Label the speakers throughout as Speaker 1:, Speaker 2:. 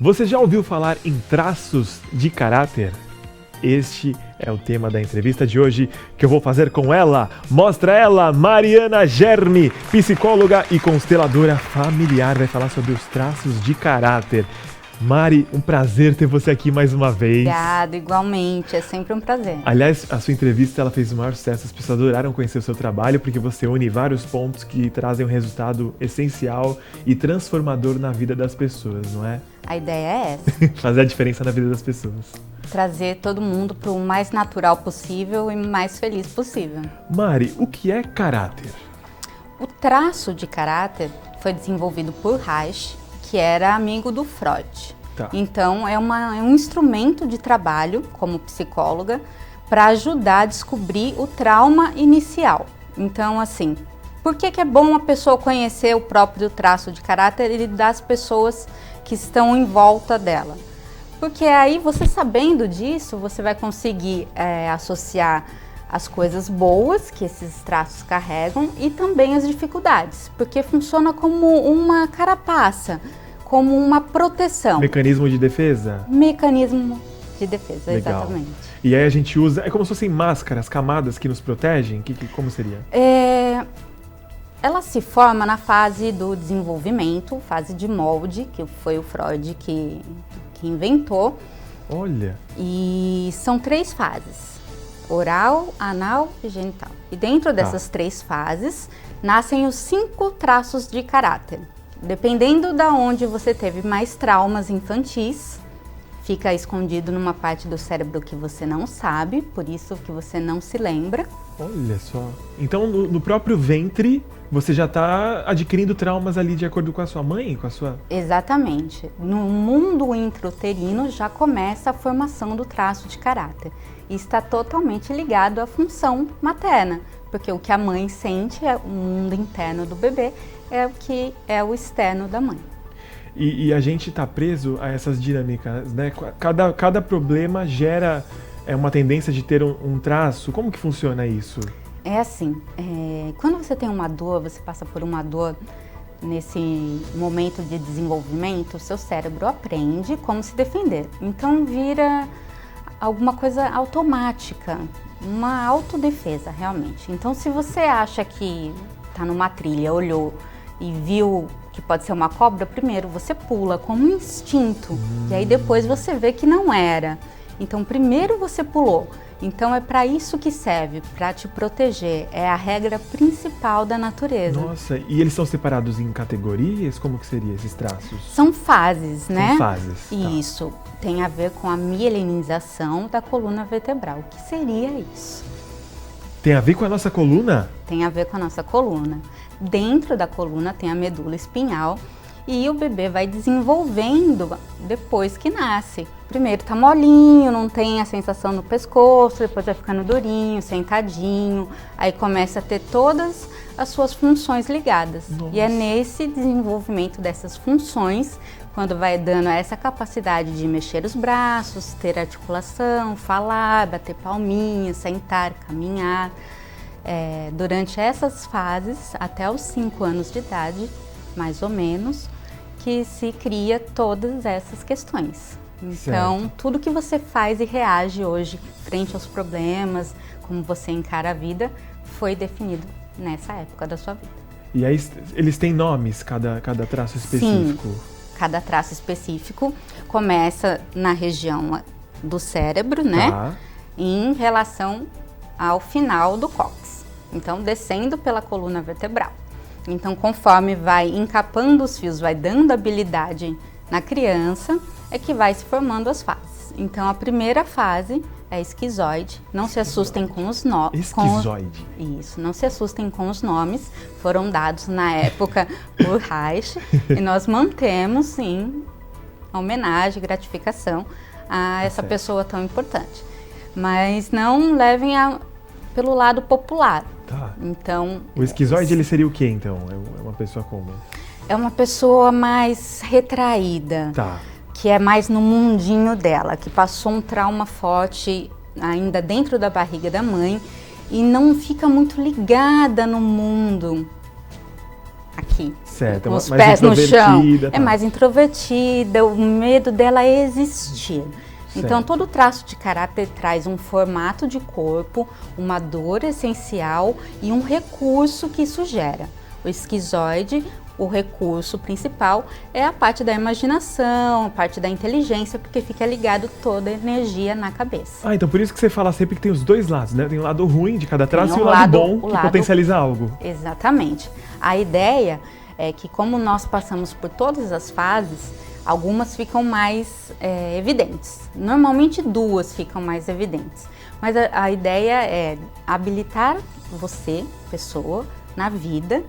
Speaker 1: Você já ouviu falar em traços de caráter? Este é o tema da entrevista de hoje que eu vou fazer com ela. Mostra ela, Mariana Germi, psicóloga e consteladora familiar. Vai falar sobre os traços de caráter. Mari, um prazer ter você aqui mais uma vez.
Speaker 2: Obrigada, igualmente. É sempre um prazer.
Speaker 1: Aliás, a sua entrevista ela fez o maior sucesso. As pessoas adoraram conhecer o seu trabalho porque você une vários pontos que trazem um resultado essencial e transformador na vida das pessoas, não é?
Speaker 2: A ideia é essa.
Speaker 1: Fazer a diferença na vida das pessoas.
Speaker 2: Trazer todo mundo para o mais natural possível e mais feliz possível.
Speaker 1: Mari, o que é caráter?
Speaker 2: O traço de caráter foi desenvolvido por Reich, que era amigo do Freud.
Speaker 1: Tá.
Speaker 2: Então, é um instrumento de trabalho, como psicóloga, para ajudar a descobrir o trauma inicial. Então, assim, por que é bom a pessoa conhecer o próprio traço de caráter e das pessoas que estão em volta dela? Porque aí, você sabendo disso, você vai conseguir associar as coisas boas que esses traços carregam e também as dificuldades, porque funciona como uma carapaça, como uma proteção.
Speaker 1: Mecanismo de defesa?
Speaker 2: Mecanismo de defesa,
Speaker 1: Legal.
Speaker 2: exatamente.
Speaker 1: E aí a gente usa, é como se fossem máscaras, camadas que nos protegem? Como seria?
Speaker 2: Ela se forma na fase do desenvolvimento, fase de molde, que foi o Freud que inventou.
Speaker 1: Olha!
Speaker 2: E são 3 fases: oral, anal e genital. E dentro dessas 3 fases, nascem os 5 traços de caráter. Dependendo da onde você teve mais traumas infantis, fica escondido numa parte do cérebro que você não sabe, por isso que você não se lembra.
Speaker 1: Olha só. Então, no próprio ventre, você já está adquirindo traumas ali de acordo com a sua mãe, com a sua...
Speaker 2: Exatamente. No mundo intrauterino já começa a formação do traço de caráter. E está totalmente ligado à função materna, porque o que a mãe sente, o mundo interno do bebê, é o que é o externo da mãe.
Speaker 1: E a gente está preso a essas dinâmicas, né? Cada problema gera uma tendência de ter um traço. Como que funciona isso?
Speaker 2: É assim, quando você tem uma dor, você passa por uma dor nesse momento de desenvolvimento, o seu cérebro aprende como se defender. Então vira alguma coisa automática, uma autodefesa realmente. Então se você acha que está numa trilha, olhou e viu que pode ser uma cobra, primeiro você pula como um instinto e aí depois você vê que não era. Então primeiro você pulou. Então é para isso que serve, para te proteger. É a regra principal da natureza.
Speaker 1: Nossa, e eles são separados em categorias? Como que seriam esses traços?
Speaker 2: São fases, né?
Speaker 1: São fases.
Speaker 2: Isso. Tem a ver com a mielinização da coluna vertebral. O que seria isso?
Speaker 1: Tem a ver com a nossa coluna?
Speaker 2: Tem a ver com a nossa coluna. Dentro da coluna tem a medula espinhal e o bebê vai desenvolvendo depois que nasce. Primeiro tá molinho, não tem a sensação no pescoço, depois vai ficando durinho, sentadinho, aí começa a ter todas as suas funções ligadas.
Speaker 1: Nossa.
Speaker 2: E é nesse desenvolvimento dessas funções, quando vai dando essa capacidade de mexer os braços, ter articulação, falar, bater palminhas, sentar, caminhar. Durante essas fases, até os 5 anos de idade, mais ou menos, que se cria todas essas questões. Então,
Speaker 1: certo.
Speaker 2: Tudo que você faz e reage hoje frente aos problemas, como você encara a vida, foi definido nessa época da sua vida.
Speaker 1: E aí eles têm nomes, cada traço específico?
Speaker 2: Sim, cada traço específico começa na região do cérebro, né?
Speaker 1: Tá.
Speaker 2: Em relação ao final do cóccix. Então, descendo pela coluna vertebral. Então, conforme vai encapando os fios, vai dando habilidade na criança, é que vai se formando as fases. Então, a primeira fase é esquizoide. Não se assustem com os nomes.
Speaker 1: Esquizoide.
Speaker 2: Isso, não se assustem com os nomes. Foram dados na época por Reich e nós mantemos, sim, homenagem, gratificação a essa pessoa tão importante. Mas não levem pelo lado popular.
Speaker 1: Tá.
Speaker 2: Então,
Speaker 1: o esquizoide, ele seria o quê, então? É uma pessoa como?
Speaker 2: É uma pessoa mais retraída.
Speaker 1: Tá.
Speaker 2: Que é mais no mundinho dela, que passou um trauma forte ainda dentro da barriga da mãe e não fica muito ligada no mundo aqui,
Speaker 1: Certo,
Speaker 2: com os
Speaker 1: mais
Speaker 2: pés no chão.
Speaker 1: introvertida, tá.
Speaker 2: É mais introvertida, o medo dela é existir. Então,
Speaker 1: Certo.
Speaker 2: todo traço de caráter traz um formato de corpo, uma dor essencial e um recurso que isso gera. O esquizoide, o recurso principal, é a parte da imaginação, a parte da inteligência, porque fica ligado toda a energia na cabeça.
Speaker 1: Ah, então por isso que você fala sempre que tem os dois lados, né? Tem o lado ruim de cada traço
Speaker 2: Tem
Speaker 1: e
Speaker 2: o
Speaker 1: o lado
Speaker 2: lado-
Speaker 1: bom
Speaker 2: o
Speaker 1: que
Speaker 2: lado-
Speaker 1: potencializa algo.
Speaker 2: Exatamente. A ideia é que, como nós passamos por todas as fases, algumas ficam mais evidentes. Normalmente 2 ficam mais evidentes. Mas a ideia é habilitar você, pessoa, na vida,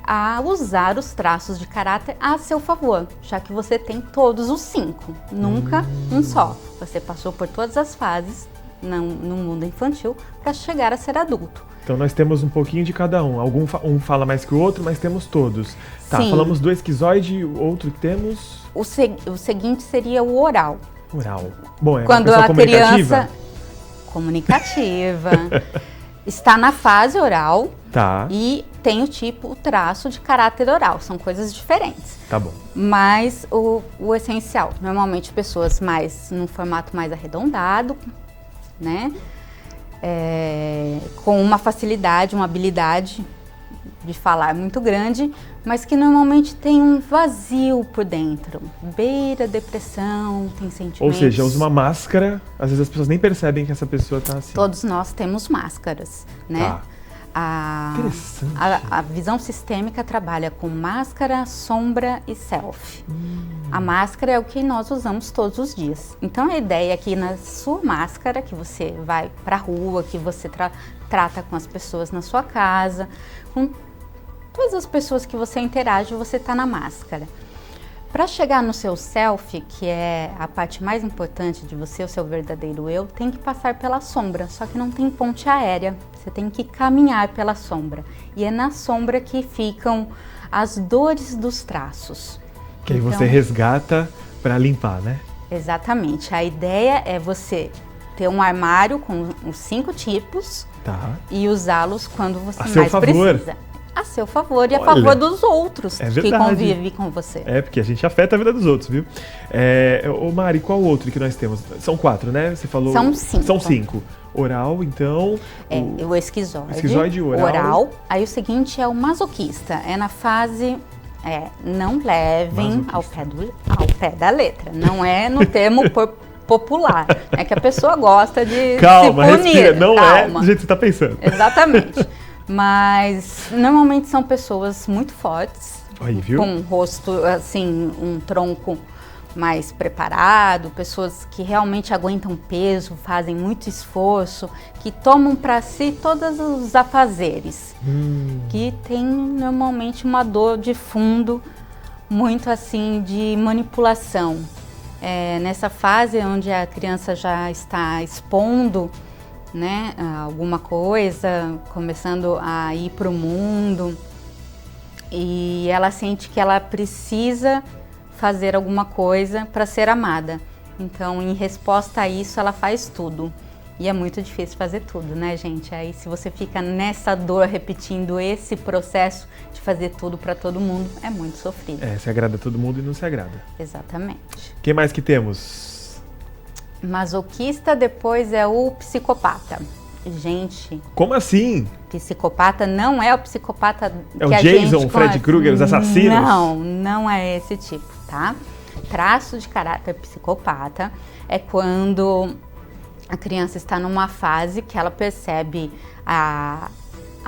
Speaker 2: a usar os traços de caráter a seu favor, já que você tem todos os 5, nunca um só. Você passou por todas as fases no mundo infantil para chegar a ser adulto.
Speaker 1: Então nós temos um pouquinho de cada um. Um fala mais que o outro, mas temos todos. Tá,
Speaker 2: Sim.
Speaker 1: falamos do esquizoide, o outro que temos...
Speaker 2: O seguinte seria o oral.
Speaker 1: Oral. Bom, é uma
Speaker 2: Quando
Speaker 1: pessoa
Speaker 2: a
Speaker 1: comunicativa?
Speaker 2: criança comunicativa está na fase oral
Speaker 1: Tá,
Speaker 2: e tem o traço de caráter oral, são coisas diferentes.
Speaker 1: tá bom.
Speaker 2: Mas o essencial, normalmente pessoas mais num formato mais arredondado, né? Com uma facilidade, uma habilidade de falar muito grande, mas que normalmente tem um vazio por dentro, beira depressão, tem sentimentos.
Speaker 1: Ou seja, usa uma máscara, às vezes as pessoas nem percebem que essa pessoa tá assim.
Speaker 2: Todos nós temos máscaras, né?
Speaker 1: Tá.
Speaker 2: A
Speaker 1: Interessante.
Speaker 2: a visão sistêmica trabalha com máscara, sombra e self. A máscara é o que nós usamos todos os dias. Então a ideia é que na sua máscara, que você vai para a rua, que você trata com as pessoas na sua casa, com todas as pessoas que você interage, você está na máscara. Para chegar no seu self, que é a parte mais importante de você, o seu verdadeiro eu, tem que passar pela sombra, só que não tem ponte aérea, você tem que caminhar pela sombra. E é na sombra que ficam as dores dos traços.
Speaker 1: Que aí
Speaker 2: Então,
Speaker 1: você resgata pra limpar, né?
Speaker 2: exatamente, a ideia é você ter um armário com os 5 tipos
Speaker 1: Tá.
Speaker 2: e usá-los quando você
Speaker 1: A seu
Speaker 2: mais
Speaker 1: favor.
Speaker 2: precisa. A seu favor e a
Speaker 1: Olha,
Speaker 2: favor dos outros
Speaker 1: é
Speaker 2: que
Speaker 1: verdade.
Speaker 2: convivem com você.
Speaker 1: É, porque a gente afeta a vida dos outros, viu? Ô Mari, qual outro que nós temos? São 4, né? Você falou...
Speaker 2: São 5.
Speaker 1: São 5. Oral, então...
Speaker 2: O esquizoide,
Speaker 1: esquizoide, oral.
Speaker 2: Aí o seguinte é o masoquista, é na fase... não levem ao pé da letra, não é no termo popular, é que a pessoa gosta de
Speaker 1: Calma,
Speaker 2: se punir.
Speaker 1: respira, não é
Speaker 2: Calma.
Speaker 1: do jeito que você tá pensando.
Speaker 2: Exatamente. Mas normalmente são pessoas muito fortes,
Speaker 1: Aí, viu?
Speaker 2: com um rosto, assim, um tronco mais preparado, pessoas que realmente aguentam peso, fazem muito esforço, que tomam para si todos os afazeres, que tem normalmente uma dor de fundo muito assim de manipulação. Nessa fase onde a criança já está expondo, né, alguma coisa, começando a ir para o mundo, e ela sente que ela precisa fazer alguma coisa para ser amada. Então, em resposta a isso, ela faz tudo. E é muito difícil fazer tudo, né, gente? Aí, se você fica nessa dor, repetindo esse processo de fazer tudo para todo mundo, é muito sofrido.
Speaker 1: Se agrada todo mundo e não se agrada.
Speaker 2: Exatamente.
Speaker 1: Quem mais que temos?
Speaker 2: Masoquista, depois é o psicopata. Gente,
Speaker 1: Como assim?
Speaker 2: psicopata não é o psicopata
Speaker 1: É o
Speaker 2: que a
Speaker 1: Jason,
Speaker 2: gente
Speaker 1: o Fred
Speaker 2: conhece.
Speaker 1: Krueger, os assassinos?
Speaker 2: Não é esse tipo, tá? Traço de caráter psicopata é quando a criança está numa fase que ela percebe a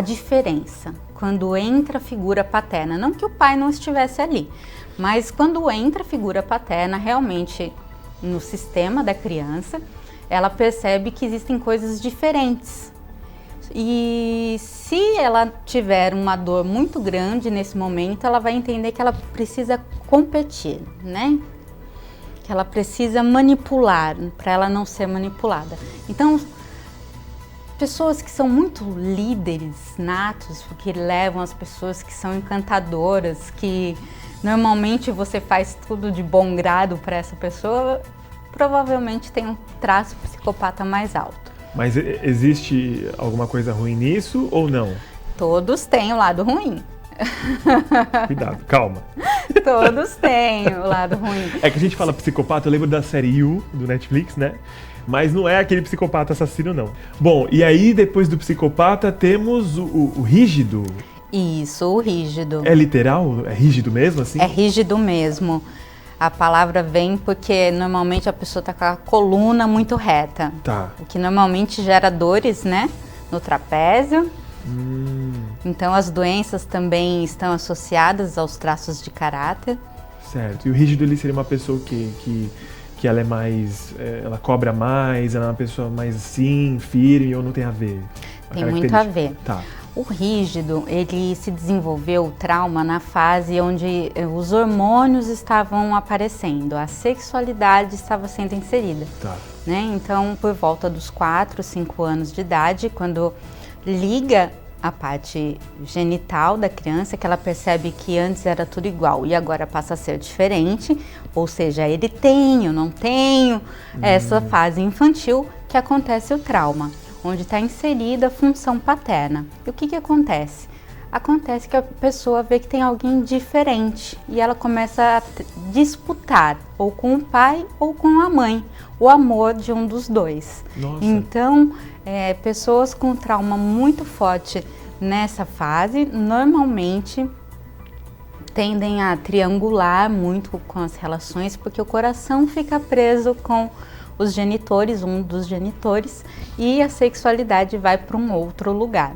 Speaker 2: diferença. Quando entra a figura paterna, não que o pai não estivesse ali, mas quando entra a figura paterna, realmente no sistema da criança, ela percebe que existem coisas diferentes. E se ela tiver uma dor muito grande nesse momento, ela vai entender que ela precisa competir, né? Que ela precisa manipular, para ela não ser manipulada. Então, pessoas que são muito líderes natos, que levam as pessoas que são encantadoras, que normalmente você faz tudo de bom grado para essa pessoa, provavelmente tem um traço psicopata mais alto.
Speaker 1: Mas existe alguma coisa ruim nisso ou não?
Speaker 2: Todos têm o lado ruim.
Speaker 1: Cuidado, calma.
Speaker 2: Todos têm o lado ruim.
Speaker 1: É que a gente fala psicopata, eu lembro da série You, do Netflix, né? Mas não é aquele psicopata assassino, não. Bom, e aí depois do psicopata temos o rígido.
Speaker 2: Isso, o rígido.
Speaker 1: É literal? É rígido mesmo, assim?
Speaker 2: É rígido mesmo. A palavra vem porque normalmente a pessoa está com a coluna muito reta.
Speaker 1: Tá.
Speaker 2: O que normalmente gera dores, né? No trapézio. Então as doenças também estão associadas aos traços de caráter.
Speaker 1: Certo. E o rígido, ele seria uma pessoa que ela é mais... ela cobra mais, ela é uma pessoa mais assim, firme, ou não tem a ver?
Speaker 2: Tem muito a ver.
Speaker 1: Tá.
Speaker 2: O rígido, ele se desenvolveu o trauma na fase onde os hormônios estavam aparecendo, a sexualidade estava sendo inserida.
Speaker 1: Tá.
Speaker 2: Né? Então, por volta dos 4, 5 anos de idade, quando liga a parte genital da criança, que ela percebe que antes era tudo igual e agora passa a ser diferente, ou seja, ele tem, eu não tenho, essa fase infantil que acontece o trauma, onde está inserida a função paterna. E o que acontece? Acontece que a pessoa vê que tem alguém diferente e ela começa a disputar ou com o pai ou com a mãe o amor de um dos dois.
Speaker 1: Nossa.
Speaker 2: Então, pessoas com trauma muito forte nessa fase normalmente tendem a triangular muito com as relações porque o coração fica preso com os genitores, um dos genitores, e a sexualidade vai para um outro lugar.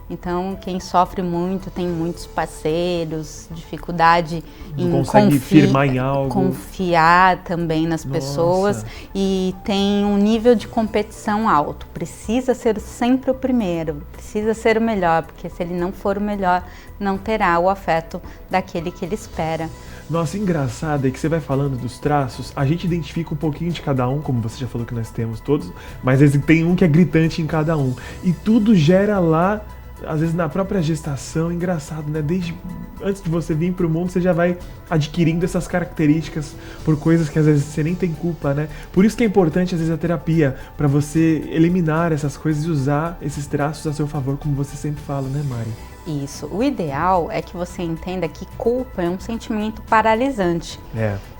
Speaker 2: Então, quem sofre muito, tem muitos parceiros, dificuldade
Speaker 1: não consegue firmar em algo.
Speaker 2: Confiar também nas pessoas e tem um nível de competição alto. Precisa ser sempre o primeiro, precisa ser o melhor, porque se ele não for o melhor, não terá o afeto daquele que ele espera.
Speaker 1: Nossa, engraçado é que você vai falando dos traços, a gente identifica um pouquinho de cada um, como você já falou que nós temos todos, mas tem um que é gritante em cada um. E tudo gera lá, às vezes na própria gestação, engraçado, né? Desde antes de você vir pro mundo, você já vai adquirindo essas características por coisas que às vezes você nem tem culpa, né? Por isso que é importante, às vezes, a terapia, para você eliminar essas coisas e usar esses traços a seu favor, como você sempre fala, né, Mari?
Speaker 2: Isso. O ideal é que você entenda que culpa é um sentimento paralisante.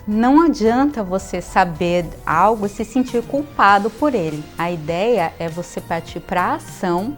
Speaker 2: Não adianta você saber algo e se sentir culpado por ele. A ideia é você partir para a ação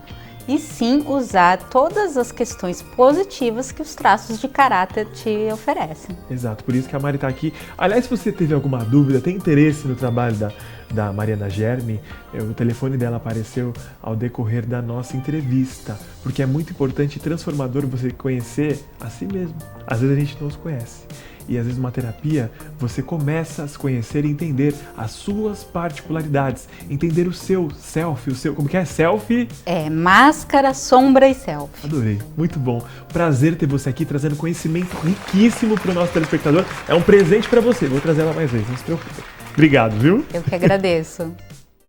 Speaker 2: e sim usar todas as questões positivas que os traços de caráter te oferecem.
Speaker 1: Exato, por isso que a Mari está aqui. Aliás, se você teve alguma dúvida, tem interesse no trabalho da Mariana Germi, o telefone dela apareceu ao decorrer da nossa entrevista, porque é muito importante e transformador você conhecer a si mesmo. Às vezes a gente não se conhece. E às vezes uma terapia, você começa a se conhecer e entender as suas particularidades, entender o seu self, como que é? Self?
Speaker 2: Máscara, sombra e self.
Speaker 1: Adorei, muito bom. Prazer ter você aqui, trazendo conhecimento riquíssimo para o nosso telespectador. É um presente para você, vou trazer ela mais vezes, não se preocupe. Obrigado, viu?
Speaker 2: Eu que agradeço.